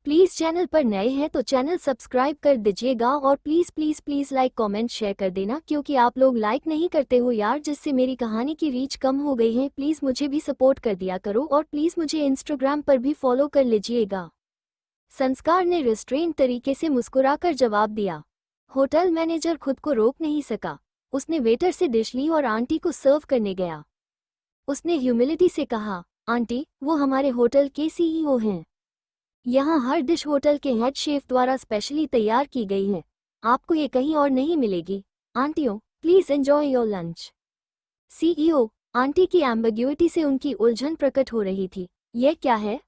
Please channel पर नए हैं तो चैनल सब्सक्राइब कर दीजिएगा और please please please like comment share कर देना, क्योंकि आप लोग लाइक नहीं करते हो यार, जिससे मेरी कहानी की रीच कम हो गई है। प्लीज़ मुझे भी सपोर्ट कर दिया करो और प्लीज़ मुझे इंस्टाग्राम पर भी फॉलो कर लीजिएगा। संस्कार ने रिस्ट्रेंट तरीके से मुस्कुराकर जवाब दिया। होटल मैनेजर खुद को रोक नहीं सका। उसने वेटर से डिश ली और आंटी को सर्व करने गया। उसने ह्यूमिलिटी से कहा, आंटी, वो हमारे होटल के सीईओ हैं। यहाँ हर डिश होटल के हेड शेफ द्वारा स्पेशली तैयार की गई है। आपको ये कहीं और नहीं मिलेगी। आंटियों, please enjoy your lunch. CEO, aunty की एम्बिग्युइटी से उनकी उलझन प्रकट हो रही थी। यह क्या है?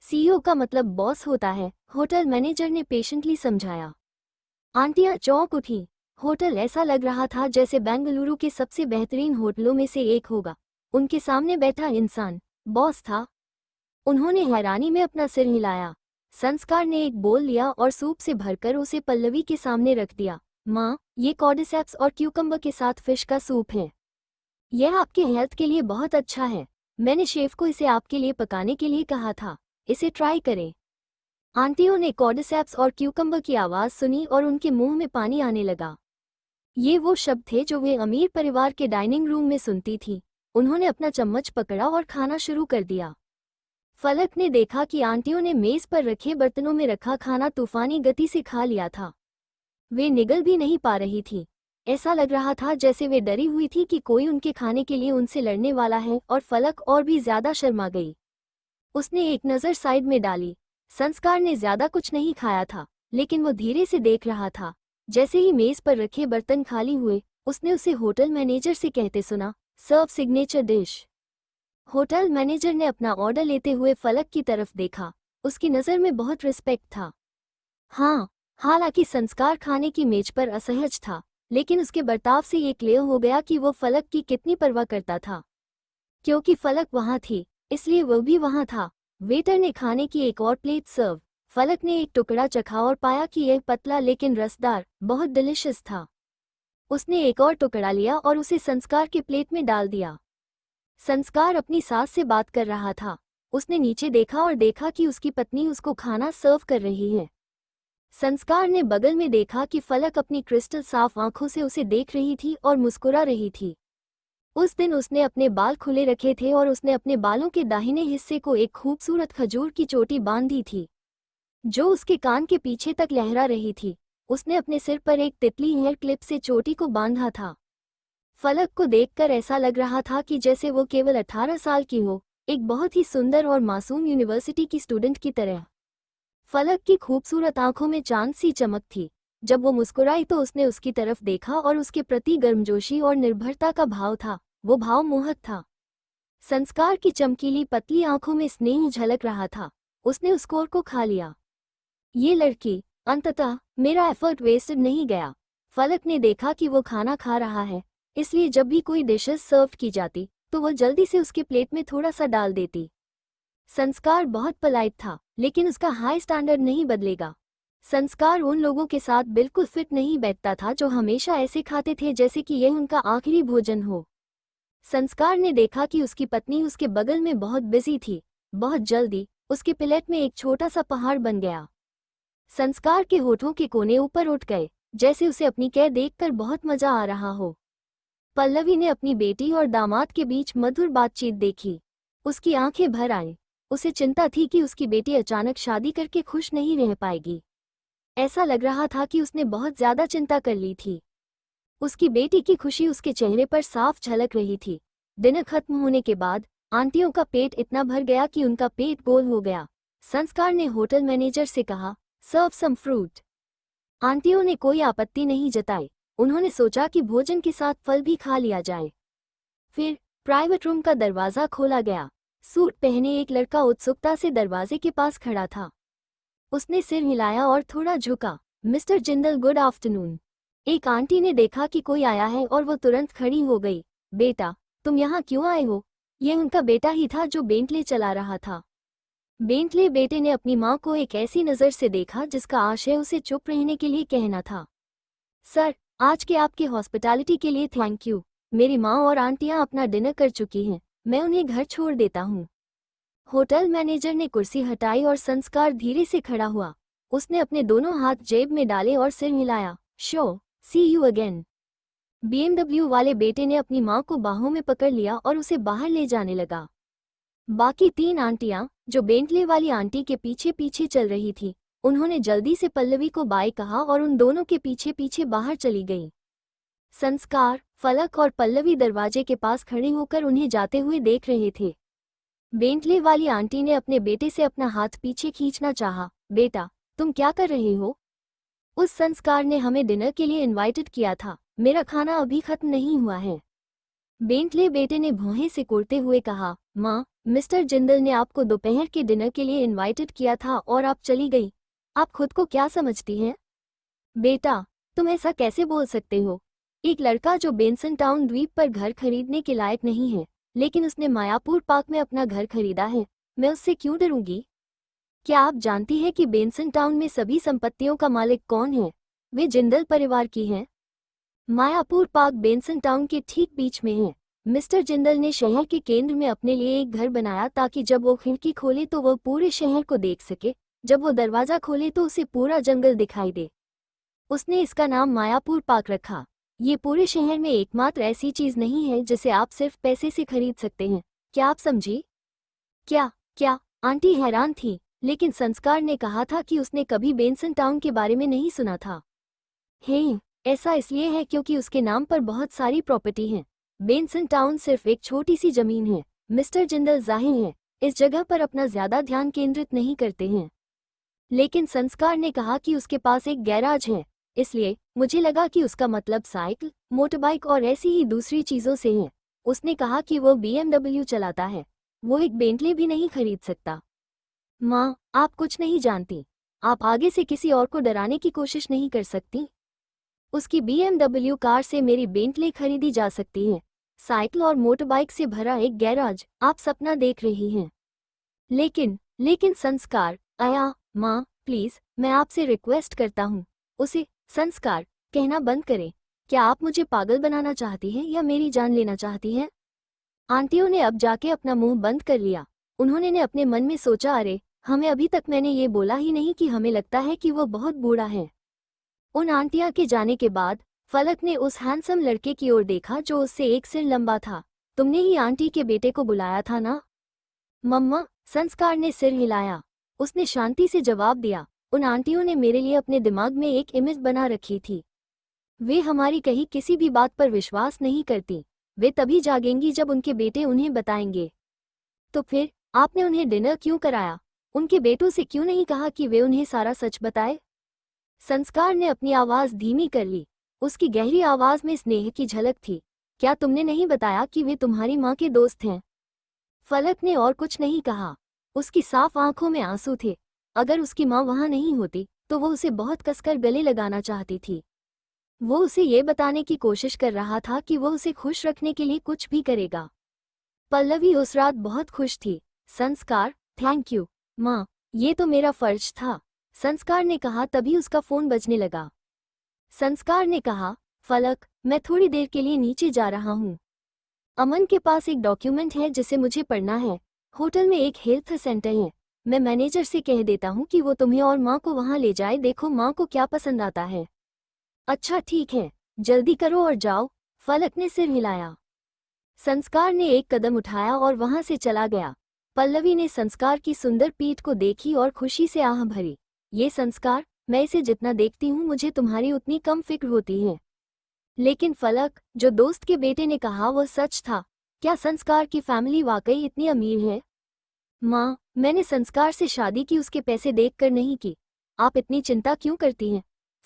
सीईओ का मतलब बॉस होता है, होटल मैनेजर ने पेशेंटली समझाया। आंटियां चौंक उठी। होटल ऐसा लग रहा था जैसे बेंगलुरु के सबसे बेहतरीन होटलों में से एक होगा। उनके सामने बैठा इंसान बॉस था। उन्होंने हैरानी में अपना सिर हिलाया। संस्कार ने एक बोल लिया और सूप से भरकर उसे पल्लवी के सामने रख दिया। माँ, ये कॉर्डिसेप्स और क्यूकम्बर के साथ फिश का सूप है। यह आपके हेल्थ के लिए बहुत अच्छा है। मैंने शेफ को इसे आपके लिए पकाने के लिए कहा था। इसे ट्राई करें। आंटियों ने कॉर्डिसेप्स और क्यूकम्बर की आवाज़ सुनी और उनके मुंह में पानी आने लगा। ये वो शब्द थे जो वे अमीर परिवार के डाइनिंग रूम में सुनती थी। उन्होंने अपना चम्मच पकड़ा और खाना शुरू कर दिया। फलक ने देखा कि आंटियों ने मेज पर रखे बर्तनों में रखा खाना तूफानी गति से खा लिया था। वे निगल भी नहीं पा रही थी। ऐसा लग रहा था जैसे वे डरी हुई थी कि कोई उनके खाने के लिए उनसे लड़ने वाला है, और फलक और भी ज्यादा शर्मा गई। उसने एक नज़र साइड में डाली। संस्कार ने ज्यादा कुछ नहीं खाया था, लेकिन वो धीरे से देख रहा था। जैसे ही मेज पर रखे बर्तन खाली हुए, उसने उसे होटल मैनेजर से कहते सुना, सर्व सिग्नेचर डिश। होटल मैनेजर ने अपना ऑर्डर लेते हुए फलक की तरफ देखा। उसकी नज़र में बहुत रिस्पेक्ट था। हाँ, हालांकि संस्कार खाने की मेज पर असहज था, लेकिन उसके बर्ताव से ये क्लियर हो गया कि वो फलक की कितनी परवाह करता था। क्योंकि फलक वहाँ थी, इसलिए वह भी वहाँ था। वेटर ने खाने की एक और प्लेट सर्व। फलक ने एक टुकड़ा चखा और पाया कि यह पतला लेकिन रसदार, बहुत डिलिशियस था। उसने एक और टुकड़ा लिया और उसे संस्कार के प्लेट में डाल दिया। संस्कार अपनी सास से बात कर रहा था। उसने नीचे देखा और देखा कि उसकी पत्नी उसको खाना सर्व कर रही है। संस्कार ने बगल में देखा कि फलक अपनी क्रिस्टल साफ आंखों से उसे देख रही थी और मुस्कुरा रही थी। उस दिन उसने अपने बाल खुले रखे थे और उसने अपने बालों के दाहिने हिस्से को एक खूबसूरत खजूर की चोटी बांधी थी, जो उसके कान के पीछे तक लहरा रही थी। उसने अपने सिर पर एक तितली हेयर क्लिप से चोटी को बांधा था। फलक को देखकर ऐसा लग रहा था कि जैसे वो केवल 18 साल की हो, एक बहुत ही सुंदर और मासूम यूनिवर्सिटी की स्टूडेंट की तरह। फलक की खूबसूरत आंखों में चांद सी चमक थी। जब वो मुस्कुराई तो उसने उसकी तरफ देखा और उसके प्रति गर्मजोशी और निर्भरता का भाव था। वो भाव मोहक था। संस्कार की चमकीली पतली आंखों में स्नेह झलक रहा था। उसने उस कोर को खा लिया। ये लड़की, अंततः मेरा एफर्ट वेस्टेड नहीं गया। फलक ने देखा कि वो खाना खा रहा है, इसलिए जब भी कोई डिशेस सर्व की जाती तो वह जल्दी से उसके प्लेट में थोड़ा सा डाल देती। संस्कार बहुत पोलाइट था, लेकिन उसका हाई स्टैंडर्ड नहीं बदलेगा। संस्कार उन लोगों के साथ बिल्कुल फिट नहीं बैठता था जो हमेशा ऐसे खाते थे जैसे कि यह उनका आखिरी भोजन हो। संस्कार ने देखा कि उसकी पत्नी उसके बगल में बहुत बिजी थी। बहुत जल्दी उसके प्लेट में एक छोटा सा पहाड़ बन गया। संस्कार के होठों के कोने ऊपर उठ गए, जैसे उसे अपनी कैद देखकर बहुत मजा आ रहा हो। पल्लवी ने अपनी बेटी और दामाद के बीच मधुर बातचीत देखी। उसकी आंखें भर आईं। उसे चिंता थी कि उसकी बेटी अचानक शादी करके खुश नहीं रह पाएगी। ऐसा लग रहा था कि उसने बहुत ज्यादा चिंता कर ली थी। उसकी बेटी की खुशी उसके चेहरे पर साफ झलक रही थी। डिनर खत्म होने के बाद आंटियों का पेट इतना भर गया कि उनका पेट गोल हो गया। संस्कार ने होटल मैनेजर से कहा, सर्व सम फ्रूट। आंटियों ने कोई आपत्ति नहीं जताई। उन्होंने सोचा कि भोजन के साथ फल भी खा लिया जाए। फिर प्राइवेट रूम का दरवाजा खोला गया। सूट पहने एक लड़का उत्सुकता से दरवाजे के पास खड़ा था। उसने सिर हिलाया और थोड़ा झुका। Mister Jindal, good afternoon. एक आंटी ने देखा कि कोई आया है और वो तुरंत खड़ी हो गई। बेटा, तुम यहाँ क्यों आए हो? यह उनका बेटा ही था जो बेंटले चला रहा था। बेंटले बेटे ने अपनी माँ को एक ऐसी नज़र से देखा जिसका आशय उसे चुप रहने के लिए कहना था। सर, आज के आपके हॉस्पिटैलिटी के लिए थैंक यू। मेरी माँ और आंटियाँ अपना डिनर कर चुकी हैं। मैं उन्हें घर छोड़ देता हूँ। होटल मैनेजर ने कुर्सी हटाई और संस्कार धीरे से खड़ा हुआ। उसने अपने दोनों हाथ जेब में डाले और सिर हिलाया। So, see you again. BMW वाले बेटे ने अपनी माँ को बाहों में पकड़ लिया और उसे बाहर ले जाने लगा। बाकी 3 आंटियां, जो बेंटले वाली आंटी के पीछे पीछे चल रही थी, उन्होंने जल्दी से पल्लवी को बाय कहा और उन दोनों के पीछे पीछे बाहर चली गईं। संस्कार, फलक और पल्लवी दरवाजे के पास खड़े होकर उन्हें जाते हुए देख रहे थे। बेंटले वाली आंटी ने अपने बेटे से अपना हाथ पीछे खींचना चाहा। बेटा, तुम क्या कर रहे हो? उस संस्कार ने हमें डिनर के लिए इनवाइटेड किया था। मेरा खाना अभी खत्म नहीं हुआ है। बेंटले बेटे ने भौहें सिकोड़ते हुए कहा। माँ, मिस्टर जिंदल ने आपको दोपहर के डिनर के लिए इनवाइटेड किया था और आप चली गई। आप खुद को क्या समझती हैं? बेटा, तुम ऐसा कैसे बोल सकते हो? एक लड़का जो बेंसन टाउन द्वीप पर घर खरीदने के लायक नहीं है, लेकिन उसने मायापुर पार्क में अपना घर खरीदा है। मैं उससे क्यों डरूंगी? क्या आप जानती हैं कि बेंसन टाउन में सभी संपत्तियों का मालिक कौन है? वे जिंदल परिवार की हैं। मायापुर पार्क बेंसन टाउन के ठीक बीच में है। मिस्टर जिंदल ने शहर के केंद्र में अपने लिए एक घर बनाया ताकि जब वो खिड़की खोले तो वो पूरे शहर को देख सके, जब वो दरवाजा खोले तो उसे पूरा जंगल दिखाई दे। उसने इसका नाम मायापुर पार्क रखा। ये पूरे शहर में एकमात्र ऐसी चीज नहीं है जिसे आप सिर्फ पैसे से खरीद सकते हैं। क्या आप समझी? क्या क्या? आंटी हैरान थी, लेकिन संस्कार ने कहा था कि उसने कभी बेंसन टाउन के बारे में नहीं सुना था। हे, ऐसा इसलिए है क्योंकि उसके नाम पर बहुत सारी प्रॉपर्टी हैं। बेंसन टाउन सिर्फ एक छोटी सी जमीन है। मिस्टर जिंदल जाहिर है इस जगह पर अपना ज्यादा ध्यान केंद्रित नहीं करते हैं। लेकिन संस्कार ने कहा कि उसके पास एक गैराज है, इसलिए मुझे लगा कि उसका मतलब साइकिल, मोटरबाइक और ऐसी ही दूसरी चीजों से है। उसने कहा कि वो BMW चलाता है। वो एक बेंटले भी नहीं खरीद सकता। माँ, आप कुछ नहीं जानती। आप आगे से किसी और को डराने की कोशिश नहीं कर सकती। उसकी BMW कार से मेरी बेंटले खरीदी जा सकती है। साइकिल और मोटरबाइक से भरा एक गैराज आप सपना देख रही हैं। लेकिन संस्कार, आया, माँ प्लीज, मैं आपसे रिक्वेस्ट करता हूँ, उसे संस्कार कहना बंद करें। क्या आप मुझे पागल बनाना चाहती हैं या मेरी जान लेना चाहती हैं? आंटियों ने अब जाके अपना मुंह बंद कर लिया। उन्होंने अपने मन में सोचा, अरे हमें अभी तक मैंने ये बोला ही नहीं कि हमें लगता है कि वो बहुत बूढ़ा है। उन आंटियां के जाने के बाद फलक ने उस हैंडसम लड़के की ओर देखा जो उससे एक सिर लंबा था। तुमने ही आंटी के बेटे को बुलाया था ना? मम्मा, संस्कार ने सिर हिलाया। उसने शांति से जवाब दिया। उन आंटियों ने मेरे लिए अपने दिमाग में एक इमेज बना रखी थी। वे हमारी कही किसी भी बात पर विश्वास नहीं करती। वे तभी जागेंगी जब उनके बेटे उन्हें बताएंगे। तो फिर आपने उन्हें डिनर क्यों कराया? उनके बेटों से क्यों नहीं कहा कि वे उन्हें सारा सच बताए? संस्कार ने अपनी आवाज धीमी कर ली। उसकी गहरी आवाज में स्नेह की झलक थी। क्या तुमने नहीं बताया कि वे तुम्हारी माँ के दोस्त हैं? फलक ने और कुछ नहीं कहा। उसकी साफ आंखों में आंसू थे। अगर उसकी माँ वहां नहीं होती तो वो उसे बहुत कसकर गले लगाना चाहती थी। वो उसे ये बताने की कोशिश कर रहा था कि वो उसे खुश रखने के लिए कुछ भी करेगा। पल्लवी उस रात बहुत खुश थी। संस्कार, थैंक यू माँ, ये तो मेरा फर्ज था, संस्कार ने कहा। तभी उसका फोन बजने लगा। संस्कार ने कहा, फलक, मैं थोड़ी देर के लिए नीचे जा रहा हूँ। अमन के पास एक डॉक्यूमेंट है जिसे मुझे पढ़ना है। होटल में एक हेल्थ सेंटर है। मैं मैनेजर से कह देता हूँ कि वो तुम्हें और माँ को वहाँ ले जाए। देखो माँ को क्या पसंद आता है। अच्छा ठीक है, जल्दी करो और जाओ। फलक ने सिर हिलाया। संस्कार ने एक कदम उठाया और वहां से चला गया। पल्लवी ने संस्कार की सुंदर पीठ को देखी और खुशी से आह भरी। ये संस्कार, मैं इसे जितना देखती हूँ मुझे तुम्हारी उतनी कम फिक्र होती है। लेकिन फलक, जो दोस्त के बेटे ने कहा वो सच था। क्या संस्कार की फैमिली वाकई इतनी अमीर है? माँ, मैंने संस्कार से शादी की उसके पैसे देखकर नहीं की। आप इतनी चिंता क्यों करती हैं?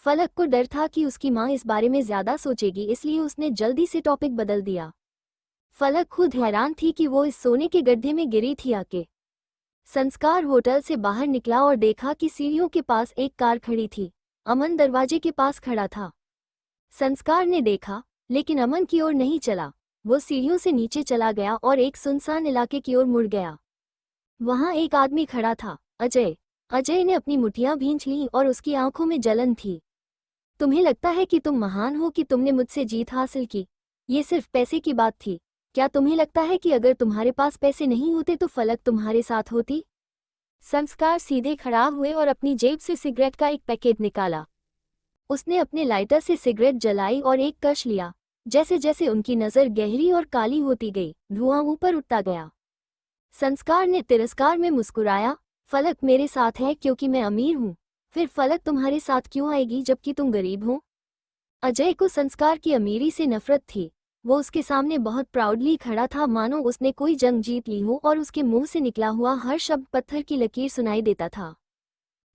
फलक को डर था कि उसकी माँ इस बारे में ज्यादा सोचेगी, इसलिए उसने जल्दी से टॉपिक बदल दिया। फलक खुद हैरान थी कि वो इस सोने के गड्ढे में गिरी थी आके। संस्कार होटल से बाहर निकला और देखा कि सीढ़ियों के पास एक कार खड़ी थी। अमन दरवाजे के पास खड़ा था। संस्कार ने देखा, लेकिन अमन की ओर नहीं चला। वो सीढ़ियों से नीचे चला गया और एक सुनसान इलाके की ओर मुड़ गया। वहां एक आदमी खड़ा था, अजय। अजय ने अपनी मुठ्ठियां भींच लीं और उसकी आंखों में जलन थी। तुम्हें लगता है कि तुम महान हो कि तुमने मुझसे जीत हासिल की? ये सिर्फ पैसे की बात थी। क्या तुम्हें लगता है कि अगर तुम्हारे पास पैसे नहीं होते तो फलक तुम्हारे साथ होती? संस्कार सीधे खड़ा हुए और अपनी जेब से सिगरेट का एक पैकेट निकाला। उसने अपने लाइटर से सिगरेट जलाई और एक कश लिया। जैसे जैसे उनकी नज़र गहरी और काली होती गई, धुआं ऊपर उठता गया। संस्कार ने तिरस्कार में मुस्कुराया, फलक मेरे साथ है क्योंकि मैं अमीर हूँ। फिर फलक तुम्हारे साथ क्यों आएगी जबकि तुम गरीब हो? अजय को संस्कार की अमीरी से नफरत थी। वो उसके सामने बहुत प्राउडली खड़ा था, मानो उसने कोई जंग जीत ली हो और उसके मुंह से निकला हुआ हर शब्द पत्थर की लकीर सुनाई देता था।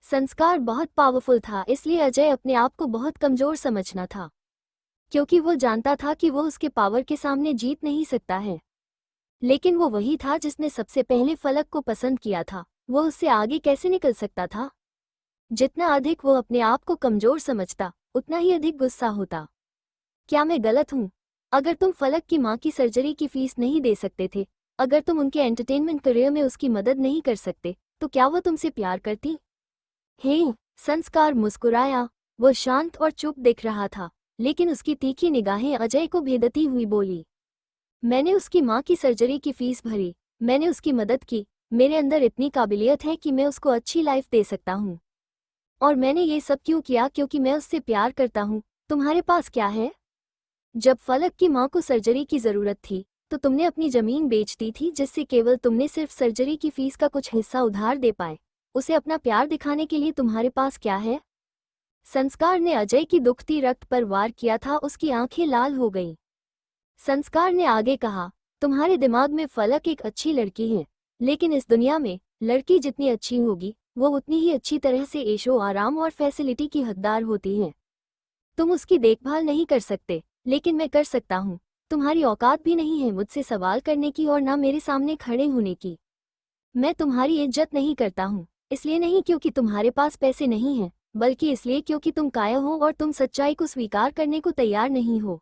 संस्कार बहुत पावरफुल था, इसलिए अजय अपने आप को बहुत कमजोर समझना था, क्योंकि वो जानता था कि वो उसके पावर के सामने जीत नहीं सकता है। लेकिन वो वही था जिसने सबसे पहले फलक को पसंद किया था। वो उससे आगे कैसे निकल सकता था? जितना अधिक वो अपने आप को कमजोर समझता, उतना ही अधिक गुस्सा होता। क्या मैं गलत हूँ? अगर तुम फलक की माँ की सर्जरी की फीस नहीं दे सकते थे, अगर तुम उनके एंटरटेनमेंट करियर में उसकी मदद नहीं कर सकते, तो क्या वो तुमसे प्यार करती? हे, संस्कार मुस्कुराया। वो शांत और चुप दिख रहा था, लेकिन उसकी तीखी निगाहें अजय को भेदती हुई बोली, मैंने उसकी माँ की सर्जरी की फीस भरी, मैंने उसकी मदद की, मेरे अंदर इतनी काबिलियत है कि मैं उसको अच्छी लाइफ दे सकता हूँ। और मैंने ये सब क्यों किया? क्योंकि मैं उससे प्यार करता हूँ। तुम्हारे पास क्या है? जब फलक की माँ को सर्जरी की ज़रूरत थी, तो तुमने अपनी ज़मीन बेच दी थी, जिससे केवल तुमने सिर्फ सर्जरी की फीस का कुछ हिस्सा उधार दे पाए। उसे अपना प्यार दिखाने के लिए तुम्हारे पास क्या है? संस्कार ने अजय की दुखती रक्त पर वार किया था, उसकी आंखें लाल हो गईं। संस्कार ने आगे कहा, तुम्हारे दिमाग में फलक एक अच्छी लड़की है, लेकिन इस दुनिया में लड़की जितनी अच्छी होगी, वो उतनी ही अच्छी तरह से ऐशो आराम और फैसिलिटी की हकदार होती है। तुम उसकी देखभाल नहीं कर सकते, लेकिन मैं कर सकता हूँ। तुम्हारी औकात भी नहीं है मुझसे सवाल करने की और ना मेरे सामने खड़े होने की। मैं तुम्हारी इज्जत नहीं करता हूँ, इसलिए नहीं क्योंकि तुम्हारे पास पैसे नहीं हैं, बल्कि इसलिए क्योंकि तुम कायर हो और तुम सच्चाई को स्वीकार करने को तैयार नहीं हो।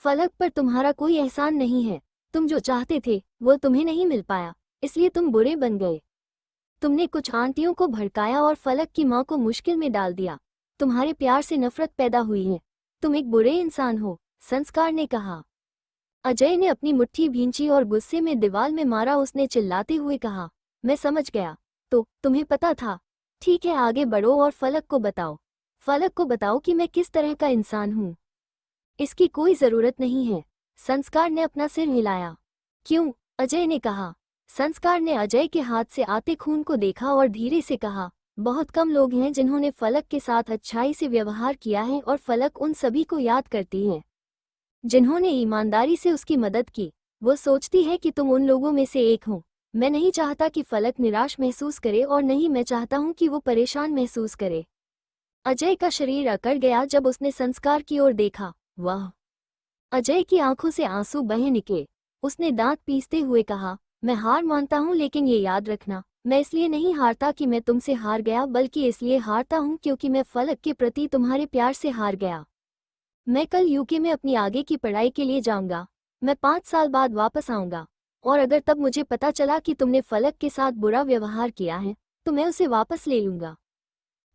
फलक पर तुम्हारा कोई एहसान नहीं है। तुम जो चाहते थे वो तुम्हें नहीं मिल पाया, इसलिए तुम बुरे बन गए। तुमने कुछ आंटियों को भड़काया और फलक की माँ को मुश्किल में डाल दिया। तुम्हारे प्यार से नफरत पैदा हुई है। तुम एक बुरे इंसान हो, संस्कार ने कहा। अजय ने अपनी मुट्ठी भींची और गुस्से में दीवार में मारा। उसने चिल्लाते हुए कहा, मैं समझ गया। तो तुम्हें पता था? ठीक है, आगे बढ़ो और फलक को बताओ। फलक को बताओ कि मैं किस तरह का इंसान हूँ। इसकी कोई जरूरत नहीं है। संस्कार ने अपना सिर हिलाया। क्यों? अजय ने कहा। संस्कार ने अजय के हाथ से आते खून को देखा और धीरे से कहा, बहुत कम लोग हैं जिन्होंने फलक के साथ अच्छाई से व्यवहार किया है, और फलक उन सभी को याद करती है जिन्होंने ईमानदारी से उसकी मदद की। वो सोचती है कि तुम उन लोगों में से एक हो। मैं नहीं चाहता कि फलक निराश महसूस करे, और नहीं मैं चाहता हूं कि वो परेशान महसूस करे। अजय का शरीर अकड़ गया जब उसने संस्कार की ओर देखा। वाह! अजय की आंखों से आंसू बह निकले। उसने दांत पीसते हुए कहा, मैं हार मानता हूं, लेकिन ये याद रखना, मैं इसलिए नहीं हारता कि मैं तुमसे हार गया, बल्कि इसलिए हारता हूं क्योंकि मैं फलक के प्रति तुम्हारे प्यार से हार गया। मैं कल यूके में अपनी आगे की पढ़ाई के लिए जाऊंगा। मैं 5 साल बाद वापस आऊंगा, और अगर तब मुझे पता चला कि तुमने फलक के साथ बुरा व्यवहार किया है, तो मैं उसे वापस ले लूंगा।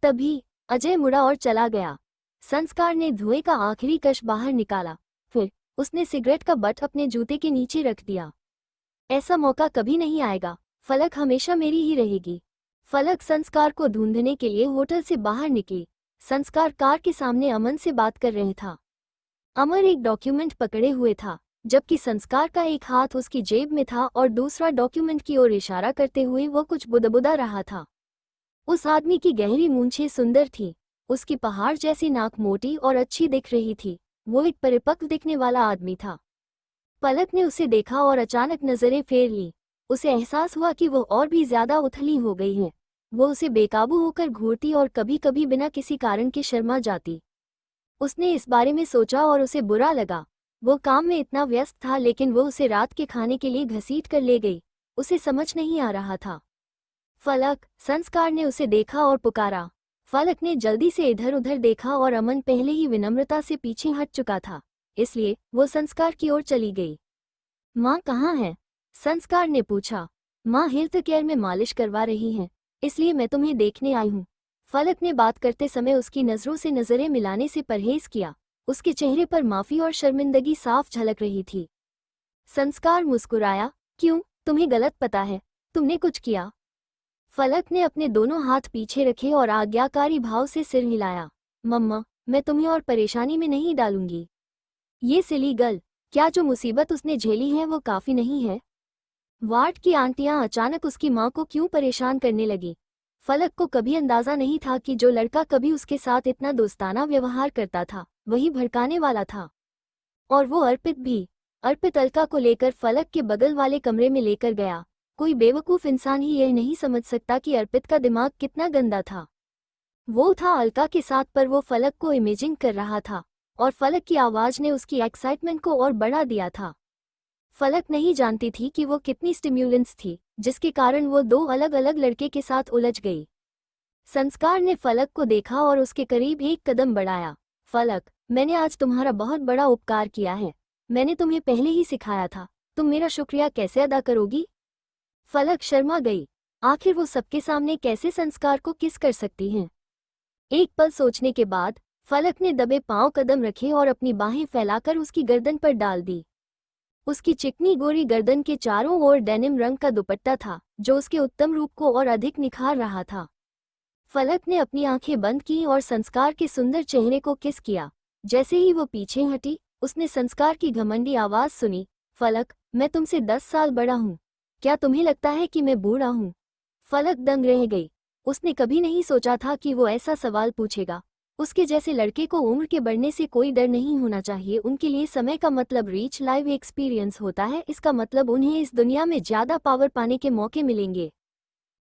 तभी अजय मुड़ा और चला गया। संस्कार ने धुएं का आखिरी कश बाहर निकाला। फिर उसने सिगरेट का बट अपने जूते के नीचे रख दिया। ऐसा मौका कभी नहीं आएगा। फलक हमेशा मेरी ही रहेगी। फलक संस्कार को ढूंढने के लिए होटल से बाहर निकली। संस्कार कार के सामने अमन से बात कर रहे था। अमर एक डॉक्यूमेंट पकड़े हुए था, जबकि संस्कार का एक हाथ उसकी जेब में था और दूसरा डॉक्यूमेंट की ओर इशारा करते हुए वो कुछ बुदबुदा रहा था। उस आदमी की गहरी मूंछें सुंदर थी। उसकी पहाड़ जैसी नाक मोटी और अच्छी दिख रही थी। वो एक परिपक्व दिखने वाला आदमी था। पलक ने उसे देखा और अचानक नजरें फेर ली। उसे एहसास हुआ कि वो और भी ज्यादा उथली हो गई है। वो उसे बेकाबू होकर घूरती और कभी कभी बिना किसी कारण के शर्मा जाती। उसने इस बारे में सोचा और उसे बुरा लगा। वो काम में इतना व्यस्त था, लेकिन वो उसे रात के खाने के लिए घसीट कर ले गई। उसे समझ नहीं आ रहा था। फलक! संस्कार ने उसे देखा और पुकारा। फलक ने जल्दी से इधर उधर देखा और अमन पहले ही विनम्रता से पीछे हट चुका था, इसलिए वो संस्कार की ओर चली गई। माँ कहाँ है? संस्कार ने पूछा। माँ हेल्थ केयर में मालिश करवा रही हैं, इसलिए मैं तुम्हें देखने आई हूँ। फलक ने बात करते समय उसकी नज़रों से नज़रें मिलाने से परहेज किया। उसके चेहरे पर माफ़ी और शर्मिंदगी साफ झलक रही थी। संस्कार मुस्कुराया, क्यों, तुम्हें गलत पता है, तुमने कुछ किया। फलक ने अपने दोनों हाथ पीछे रखे और आज्ञाकारी भाव से सिर हिलाया। मम्मा, मैं तुम्हें और परेशानी में नहीं डालूंगी। ये सिली गर्ल, क्या जो मुसीबत उसने झेली है वो काफी नहीं है? वार्ड की आंटियां अचानक उसकी मां को क्यों परेशान करने लगी। फलक को कभी अंदाजा नहीं था कि जो लड़का कभी उसके साथ इतना दोस्ताना व्यवहार करता था वही भड़काने वाला था। और वो अर्पित भी। अर्पित अलका को लेकर फलक के बगल वाले कमरे में लेकर गया। कोई बेवकूफ इंसान ही यह नहीं समझ सकता कि अर्पित का दिमाग कितना गंदा था। वो था अलका के साथ, पर वो फलक को इमेजिंग कर रहा था और फलक की आवाज ने उसकी एक्साइटमेंट को और बढ़ा दिया था। फलक नहीं जानती थी कि वो कितनी स्टिम्युलेंस थी जिसके कारण वो दो अलग अलग लड़के के साथ उलझ गई। संस्कार ने फलक को देखा और उसके करीब एक कदम बढ़ाया। फलक, मैंने आज तुम्हारा बहुत बड़ा उपकार किया है। मैंने तुम्हें पहले ही सिखाया था, तुम मेरा शुक्रिया कैसे अदा करोगी? फलक शर्मा गई। आखिर वो सबके सामने कैसे संस्कार को किस कर सकती हैं? एक पल सोचने के बाद फलक ने दबे पांव कदम रखे और अपनी बाहें फैलाकर उसकी गर्दन पर डाल दी। उसकी चिकनी गोरी गर्दन के चारों ओर डेनिम रंग का दुपट्टा था जो उसके उत्तम रूप को और अधिक निखार रहा था। फलक ने अपनी आंखें बंद की और संस्कार के सुंदर चेहरे को किस किया। जैसे ही वो पीछे हटी, उसने संस्कार की घमंडी आवाज सुनी, फलक, मैं तुमसे 10 साल बड़ा हूँ। क्या तुम्हें लगता है कि मैं बूढ़ा हूँ? फलक दंग रह गई। उसने कभी नहीं सोचा था कि वो ऐसा सवाल पूछेगा। उसके जैसे लड़के को उम्र के बढ़ने से कोई डर नहीं होना चाहिए। उनके लिए समय का मतलब रीच लाइव एक्सपीरियंस होता है। इसका मतलब उन्हें इस दुनिया में ज्यादा पावर पाने के मौके मिलेंगे।